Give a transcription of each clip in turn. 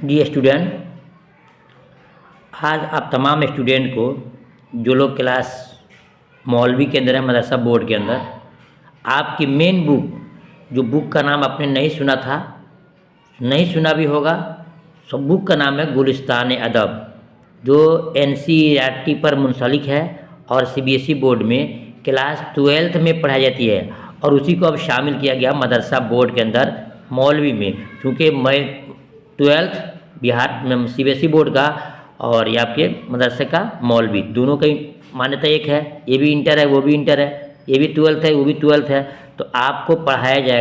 जी student, आज आप तमाम स्टूडेंट को जो लोग क्लास मौलवी के अंदर है, मदरसा बोर्ड के अंदर, आपकी मेन बुक जो बुक का नाम आपने नहीं सुना था, नहीं सुना भी होगा, सो बुक का नाम है गुलिस्तान अदब, जो एनसीईआरटी पर मुंसलिक है और सीबीएसई बोर्ड में क्लास 12th में पढ़ाई जाती है। और उसी को अब शामिल किया गया मदरसा बोर्ड के अंदर मौलवी में, क्योंकि मैं 12th बिहार में सीबीएसई बोर्ड का और ये आपके मदरसे का मौलवी दोनों की मान्यता एक है। ये भी इंटर है, वो भी इंटर है, ये भी 12th है, वो भी 12th है। तो आपको पढ़ाया जा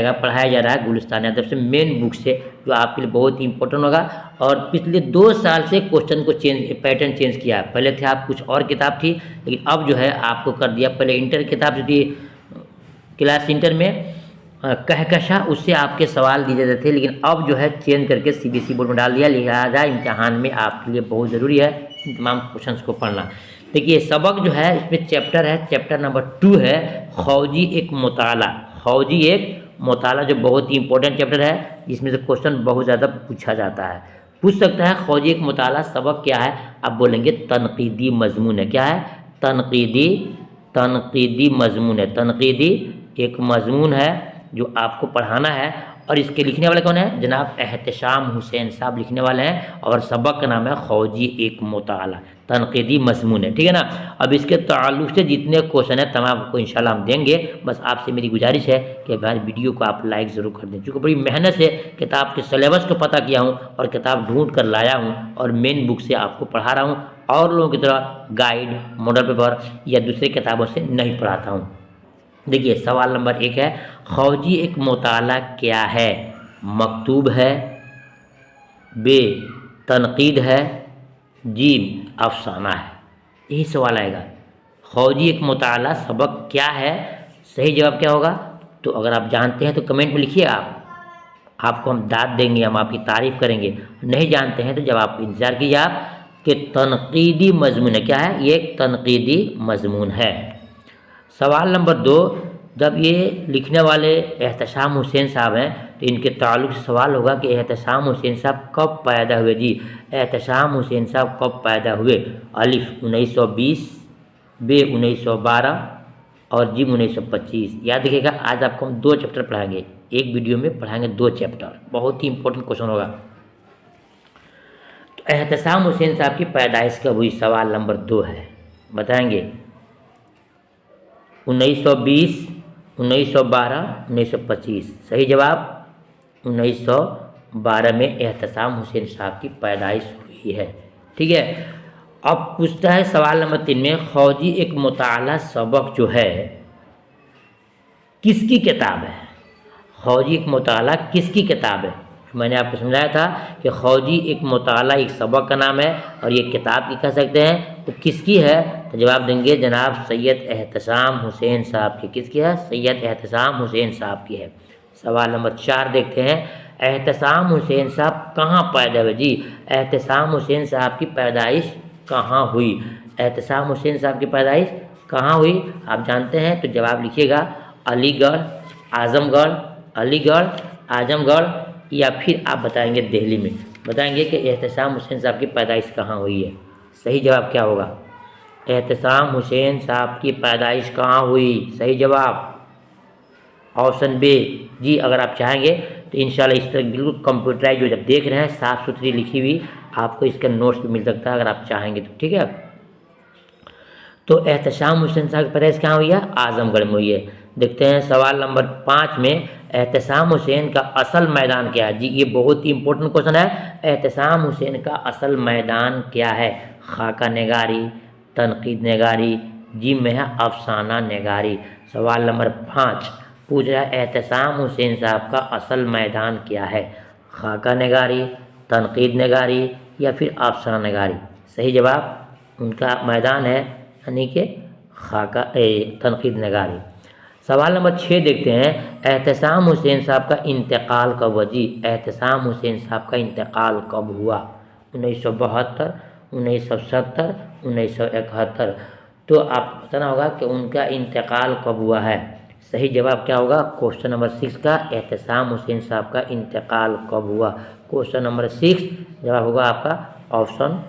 रहा है गुलिस्तान अदब से, मेन बुक से, जो आपके लिए बहुत ही इंपॉर्टेंट होगा। और पिछले 2 साल से क्वेश्चन को पैटर्न चेंज किया है। पहले थे आप कुछ और किताब थी, लेकिन अब जो है आपको कर दिया, पहले इंटर किताब जो थी क्लास इंटर में कहकशा, उससे आपके सवाल दिए जाते थे, लेकिन अब जो है चेंज करके सीबीएसई बोर्ड में डाल दिया। लिहाजा इम्तिहान में आपके लिए बहुत ज़रूरी है इन तमाम क्वेश्चंस को पढ़ना। देखिए सबक जो है इसमें चैप्टर है, चैप्टर नंबर 2 है खौजी एक मुताला। खौजी एक मुताला जो बहुत ही इंपॉर्टेंट चैप्टर है, इसमें से क्वेश्चन बहुत ज़्यादा पूछा जाता है, पूछ सकता है। खौजी एक मुताला सबक क्या है? आप बोलेंगे तनकीदी मजमून है। क्या है? तनकीदी मजमून है। तनकीदी एक मजमून है जो आपको पढ़ाना है। और इसके लिखने वाले कौन है? जनाब एहतशाम हुसैन साहब लिखने वाले हैं, और सबक का नाम है खौजी एक मुताला, तनकीदी मजमून है। ठीक है ना। अब इसके ताल्लुक से जितने क्वेश्चन है तमाम आपको इंशाल्लाह हम देंगे। बस आपसे मेरी गुजारिश है कि भाई वीडियो को आप लाइक ज़रूर कर दें, क्योंकि बड़ी मेहनत से किताब के सिलेबस को पता किया हूँ और किताब ढूंढ कर लाया हूँ और मेन बुक से आपको पढ़ा रहा हूँ, और लोगों की तरह गाइड, मॉडल पेपर या दूसरी किताबों से नहीं पढ़ाता हूँ। देखिए सवाल नंबर 1 है, खौजी एक मुताला क्या है? मकतूब है, बे तनकीद है, जीम अफसाना है। यही सवाल आएगा। खौजी एक मुताला सबक क्या है? सही जवाब क्या होगा? तो अगर आप जानते हैं तो कमेंट में लिखिए। आपको हम दाद देंगे, हम आपकी तारीफ़ करेंगे। नहीं जानते हैं तो जब आप इंतज़ार कीजिए आप कि तनकीदी मजमून है। क्या है? ये एक तनकीदी मजमून है। सवाल नंबर 2, जब ये लिखने वाले एहतशाम हुसैन साहब हैं तो इनके ताल्लुक से सवाल होगा कि एहतशाम हुसैन साहब कब पैदा हुए? जी एहतशाम हुसैन साहब कब पैदा हुए? अलिफ 1920, बे 1912 और जिम 1925। याद रखिएगा, आज आपको हम 2 चैप्टर पढ़ाएंगे, एक वीडियो में पढ़ाएंगे 2 चैप्टर, बहुत ही इंपॉर्टेंट क्वेश्चन होगा। तो एहतशाम हुसैन साहब की पैदाइश कब हुई? सवाल नंबर 2 है, बताएंगे। 1920, 1912, 1925। सही जवाब 1912 में एहतशाम हुसैन साहब की पैदाइश हुई है। ठीक है। अब पूछता है सवाल नंबर 3 में, खौजी एक मुताला सबक जो है किसकी किताब है? खौजी एक मुताला किसकी किताब है? मैंने आपको समझाया था कि खौजी एक मुताला एक सबक का नाम है और ये किताब की कह सकते हैं। तो किसकी है? तो जवाब देंगे जनाब सैयद एहतशाम हुसैन साहब की। किसकी है? सैयद एहतशाम हुसैन साहब की है। सवाल नंबर 4 देखते हैं, एहतशाम हुसैन साहब कहाँ पैदा हुए? जी एहतशाम हुसैन साहब की पैदाइश कहाँ हुई? एहतशाम हुसैन साहब की पैदाइश कहाँ हुई? आप जानते हैं तो जवाब लिखिएगा, अलीगढ़, आजमगढ़, अलीगढ़, आजमगढ़, या फिर आप बताएंगे दिल्ली में। बताएंगे कि एहतशाम हुसैन साहब की पैदाइश कहाँ हुई है। सही जवाब क्या होगा? एहतशाम हुसैन साहब की पैदाइश कहाँ हुई? सही जवाब ऑप्शन बे। जी अगर आप चाहेंगे तो इंशाल्लाह इस तरह बिल्कुल कंप्यूटराइज जो जब देख रहे हैं साफ़ सुथरी लिखी हुई आपको इसका नोट्स भी मिल सकता है अगर आप चाहेंगे तो। ठीक है। तो एहतशाम हुसैन साहब की पैदाइश कहाँ हुई है? आजमगढ़ में हुई है। देखते हैं सवाल नंबर 5 में, एहतशाम हुसैन का असल मैदान क्या है? जी ये बहुत ही इंपॉर्टेंट क्वेश्चन है। एहतशाम हुसैन का असल मैदान क्या है? खाका नगारी, तनकीद नगारी, जिम में है अफसाना नगारी। सवाल नंबर 5 पूछ रहा है एहतशाम हुसैन साहब का असल मैदान क्या है? खाका नगारी, तनकीद नगारी, या फिर अफसाना नगारी। सही जवाब उनका मैदान है यानी कि खाका तनकीद नगारी। सवाल नंबर 6 देखते हैं, एहतशाम हुसैन साहब का इंतकाल कब हुआ? जी एहतशाम हुसैन साहब का इंतकाल कब हुआ? 1972, 1970, 1971। तो आप बताना होगा कि उनका इंतकाल कब हुआ है। सही जवाब क्या होगा? क्वेश्चन नंबर 6 का, एहतशाम हुसैन साहब का इंतकाल कब हुआ? क्वेश्चन नंबर 6 जवाब होगा आपका ऑप्शन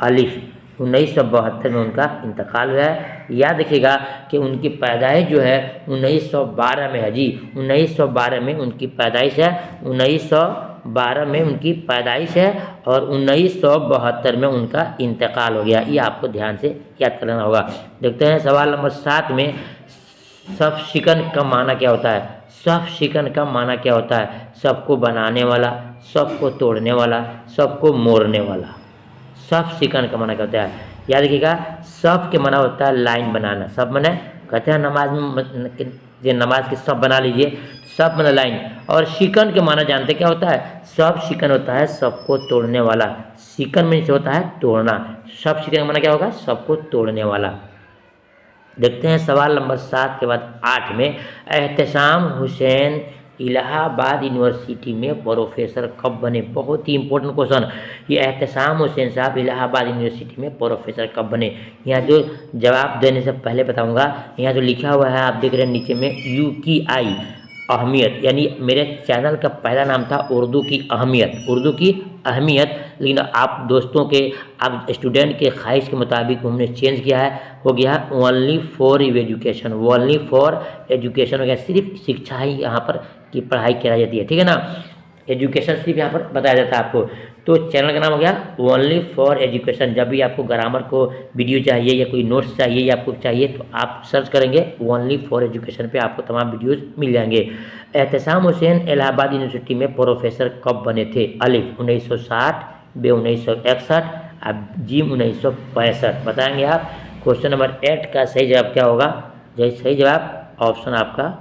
अलिफ। 1972 में उनका इंतकाल हुआ है। याद रखिएगा कि उनकी पैदाइश जो है 1912 में है जी। 1912 में उनकी पैदाइश है। 1912 में उनकी पैदाइश है और 1972 में उनका इंतकाल हो गया। ये आपको ध्यान से याद करना होगा। देखते हैं सवाल नंबर 7 में, सफशिकन का माना क्या होता है? सफशिकन का माना क्या होता है? सबको बनाने वाला, सबको तोड़ने वाला, सबको मोड़ने वाला। सफशिकन का माना क्या होता है? याद रखिएगा, सफ के माना होता है लाइन बनाना। सब माने कहते हैं नमाज में ये नमाज की सब बना लीजिए, सब माना लाइन। और शिकन के माना जानते क्या होता है? सब शिकन होता है सबको तोड़ने वाला। शिकन में से होता है तोड़ना। सब शिकन का माना क्या होगा? सबको तोड़ने वाला। देखते हैं सवाल नंबर 7 के बाद 8 में, एहतशाम हुसैन इलाहाबाद यूनिवर्सिटी में प्रोफेसर कब बने? बहुत ही इंपॉर्टेंट क्वेश्चन। ये एहतशाम हुसैन साहब इलाहाबाद यूनिवर्सिटी में प्रोफेसर कब बने? यहाँ जो जवाब देने से पहले बताऊंगा, यहाँ जो लिखा हुआ है आप देख रहे हैं नीचे में, यू की आई अहमियत, यानी मेरे चैनल का पहला नाम था उर्दू की अहमियत। उर्दू की अहमियत, लेकिन आप दोस्तों के, आप स्टूडेंट के ख्वाहिश के मुताबिक हमने चेंज किया है, हो गया है only for education. Only for education हो गया, सिर्फ शिक्षा ही यहाँ पर की पढ़ाई कराई जाती है, ठीक है ना। एजुकेशन सिर्फ यहाँ पर बताया जाता है आपको। तो चैनल का नाम हो गया ओनली फॉर एजुकेशन। जब भी आपको ग्रामर को वीडियो चाहिए या कोई नोट्स चाहिए या आपको चाहिए तो आप सर्च करेंगे ओनली फॉर एजुकेशन पे, आपको तमाम वीडियोस मिल जाएंगे। एहतशाम हुसैन इलाहाबाद यूनिवर्सिटी में प्रोफेसर कब बने थे? अलिफ 1960, बे 1961, अब जिम 1965। बताएंगे आप। क्वेश्चन नंबर 8 का सही जवाब क्या होगा? सही जवाब ऑप्शन आपका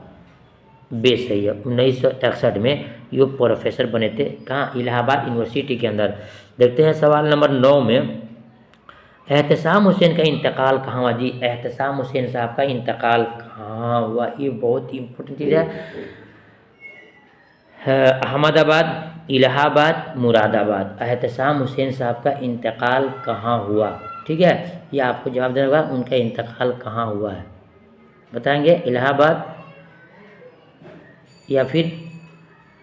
बे सही है। 1961 में ये प्रोफेसर बने थे। कहाँ? इलाहाबाद यूनिवर्सिटी के अंदर। देखते हैं सवाल नंबर 9 में, एहतशाम हुसैन का इंतकाल कहाँ हुआ जी? एहतशाम हुसैन साहब का इंतकाल कहाँ हुआ? ये बहुत ही इंपॉर्टेंट चीज़ है। अहमदाबाद, इलाहाबाद, मुरादाबाद। एहतशाम हुसैन साहब का इंतकाल कहाँ हुआ? ठीक है, ये आपको जवाब देना होगा, उनका इंतकाल कहाँ हुआ है। बताएंगे इलाहाबाद या फिर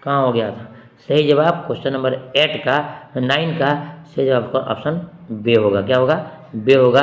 कहाँ हो गया था? सही जवाब क्वेश्चन नंबर 8 का 9 का सही जवाब का ऑप्शन बे होगा। क्या होगा? बे होगा,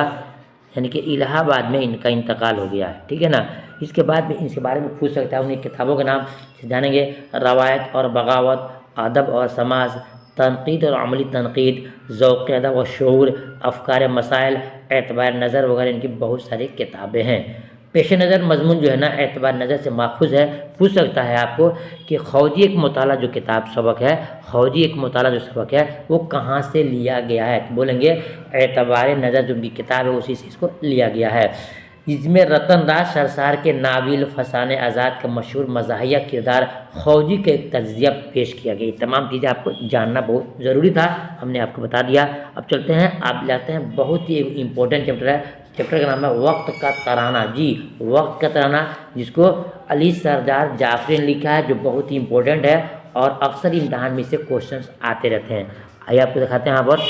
यानी कि इलाहाबाद में इनका इंतकाल हो गया है, ठीक है ना। इसके बाद में इनके बारे में पूछ सकता है, उन्हीं किताबों के नाम जानेंगे। रवायत और बगावत, अदब और समाज, तनकीद और अमली तनकीद, ज़ौक़ अदब और शऊर, अफ़कार मसाइल, एतबार नज़र वगैरह इनकी बहुत सारी किताबें हैं। पेश नज़र मजमून जो है ना एतबार नज़र से माखूज है। पूछ सकता है आपको कि खौजी एक मुताला जो किताब सबक है, खौजी एक मुताला जो सबक है वो कहाँ से लिया गया है? तो बोलेंगे एतबार नज़र जो उनकी किताब है उसी से इसको लिया गया है। इसमें रतन राज सरसार के नाविल फसान आज़ाद का मशहूर मज़ाहिया किरदार खौजी का एक तज्ज़िया पेश किया गया। तमाम चीज़ें आपको जानना बहुत ज़रूरी था, हमने आपको बता दिया। अब चलते हैं, आप जाते हैं, बहुत ही इम्पोर्टेंट चैप्टर है। चैप्टर का नाम है वक्त का तराना जी। वक्त का तराना, जिसको अली सरदार जाफरी ने लिखा है, जो बहुत ही इम्पोर्टेंट है और अक्सर इम्तहान में से क्वेश्चन आते रहते हैं। आइए आपको दिखाते हैं यहाँ पर।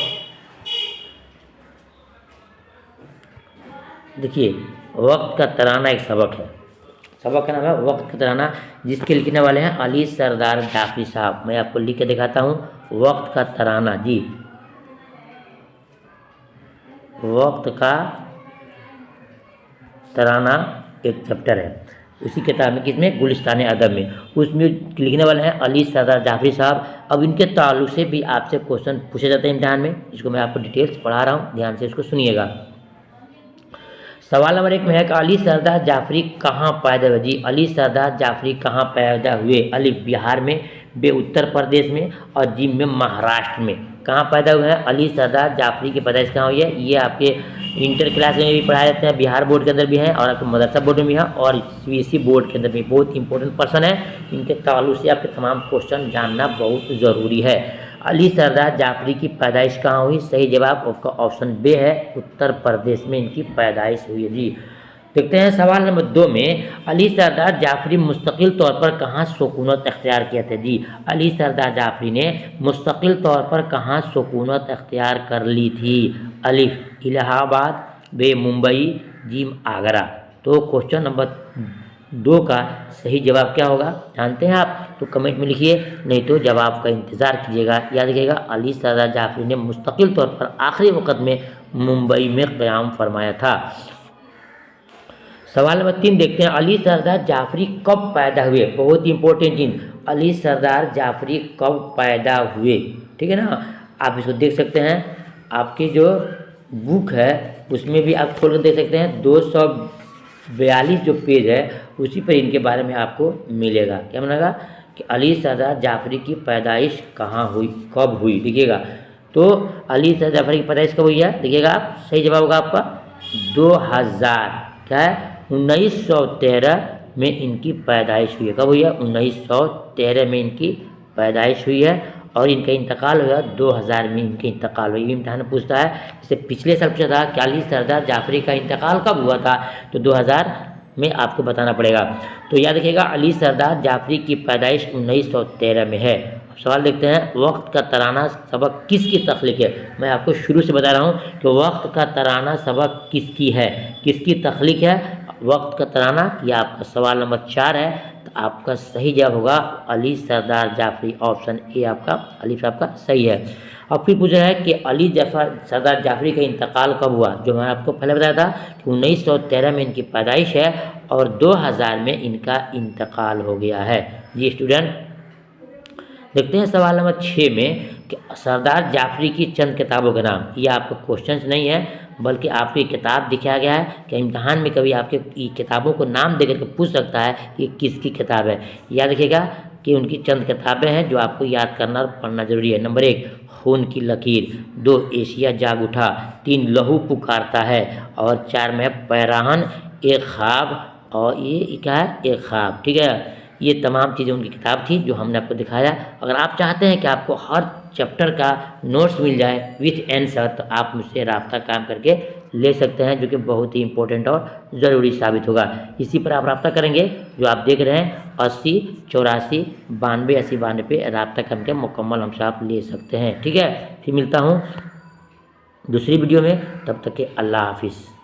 देखिए, वक्त का तराना एक सबक है। सबक का नाम है वक्त का तराना, जिसके लिखने वाले हैं अली सरदार जाफरी साहब। मैं आपको लिख के दिखाता हूँ, वक्त का तराना जी। वक्त का तराना एक चैप्टर है, उसी किताब में, किसमें? गुलिस्तान अदब में। उसमें लिखने वाले हैं अली सरदार जाफरी साहब। अब इनके ताल्लुक से भी आपसे क्वेश्चन पूछे जाते हैं इम्तिहान में, इसको मैं आपको डिटेल्स पढ़ा रहा हूँ, ध्यान से इसको सुनिएगा। सवाल नंबर 1 में है कि अली सरदार जाफरी कहाँ पैदा हुए जी? अली सरदार जाफरी कहाँ पैदा हुए? अलिफ बिहार में, बे उत्तर प्रदेश में और जिम में महाराष्ट्र में। कहाँ पैदा हुए हैं? अली सरदार जाफरी की पैदाइश कहाँ हुई है? ये आपके इंटर क्लास में भी पढ़ाए जाते हैं, बिहार बोर्ड के अंदर भी हैं और आपके मदरसा बोर्ड में भी हैं और सीबीएसई बोर्ड के अंदर भी। बहुत इंपॉर्टेंट पर्सन है, इनके ताल्लुक से आपके तमाम क्वेश्चन जानना बहुत ज़रूरी है। अली सरदार जाफरी की पैदाइश कहाँ हुई? सही जवाब आपका ऑप्शन बे है, उत्तर प्रदेश में इनकी पैदाइश हुई है जी। देखते हैं सवाल नंबर 2 में, अली सरदार जाफरी मुस्तकिल तौर पर कहाँ सुकूनत अख्तियार किया था जी? अली सरदार जाफरी ने मुस्तकिल तौर पर कहाँ सुकूनत अख्तियार कर ली थी? अलिफ इलाहाबाद, बे मुंबई, जिम आगरा। तो क्वेश्चन नंबर 2 का सही जवाब क्या होगा जानते हैं आप? तो कमेंट में लिखिए, नहीं तो जवाब का इंतज़ार कीजिएगा। याद रखिएगा, अली सरदार जाफरी ने मुस्तकिल तौर पर आखिरी वक़्त में मुंबई में क़याम फरमाया था। सवाल नंबर 3 देखते हैं, अली सरदार जाफरी कब पैदा हुए? बहुत ही इंपॉर्टेंट चीज़, अली सरदार जाफरी कब पैदा हुए? ठीक है ना, आप इसको देख सकते हैं, आपकी जो बुक है उसमें भी आप खोल कर देख सकते हैं। 242 जो पेज है उसी पर इनके बारे में आपको मिलेगा। क्या मिलेगा कि अली सरदार जाफरी की पैदाइश कहाँ हुई, कब हुई? देखिएगा, तो अली सरदार जाफरी की पैदाइश कब हुई है? देखिएगा आप, सही जवाब होगा आपका 2000, क्या है 1913 में इनकी पैदाइश हुई है। कब हुई है? 1913 में इनकी पैदाइश हुई है और इनका इंतकाल हुआ 2000 में इनका इंतकाल हुआ। ये इम्तिहान में पूछता है, जैसे पिछले साल पूछा था कि अली सरदार जाफरी का इंतकाल कब हुआ था, तो 2000 में आपको बताना पड़ेगा। तो याद रखिएगा, अली सरदार जाफरी की पैदाइश 1913 में है। अब सवाल देखते हैं, वक्त का तराना सबक किसकी तख्लीक है? मैं आपको शुरू से बता रहा हूँ कि वक्त का तराना सबक किसकी है, किसकी तख्लीक है वक्त का तराना? यह आपका सवाल नंबर 4 है। तो आपका सही जवाब होगा अली सरदार जाफरी, ऑप्शन ए आपका अली आपका सही है। अब फिर पूछ रहा है कि अली सरदार जाफरी का इंतकाल कब हुआ? जो मैं आपको पहले बताया था कि 1913 में इनकी पैदाइश है और 2000 में इनका इंतकाल हो गया है। जी स्टूडेंट, देखते हैं सवाल नंबर 6 में कि सरदार जाफरी की चंद किताबों के नाम। ये आपको क्वेश्चंस नहीं है बल्कि आपको एक किताब दिखाया गया है कि इम्तहान में कभी आपके किताबों को नाम देकर के पूछ सकता है कि किसकी किताब है। याद रखिएगा कि उनकी चंद किताबें हैं जो आपको याद करना और पढ़ना जरूरी है। नंबर 1 खून की लकीर, 2 एशिया जाग उठा, 3 लहू पुकारता है और 4 में पैराहन एक ख्वाब, और ये क्या है एक ख्वाब। ठीक है, ये तमाम चीज़ें उनकी किताब थी जो हमने आपको दिखाया। अगर आप चाहते हैं कि आपको हर चैप्टर का नोट्स मिल जाए विथ आंसर, तो आप मुझसे राब्ता कायम करके ले सकते हैं, जो कि बहुत ही इंपॉर्टेंट और ज़रूरी साबित होगा। इसी पर आप राब्ता करेंगे, जो आप देख रहे हैं 80 84 92 80 92 पे राब्ता करके मुकम्मल हमसे आप ले सकते हैं। ठीक है, फिर मिलता हूँ दूसरी वीडियो में, तब तक के अल्लाह हाफिज़।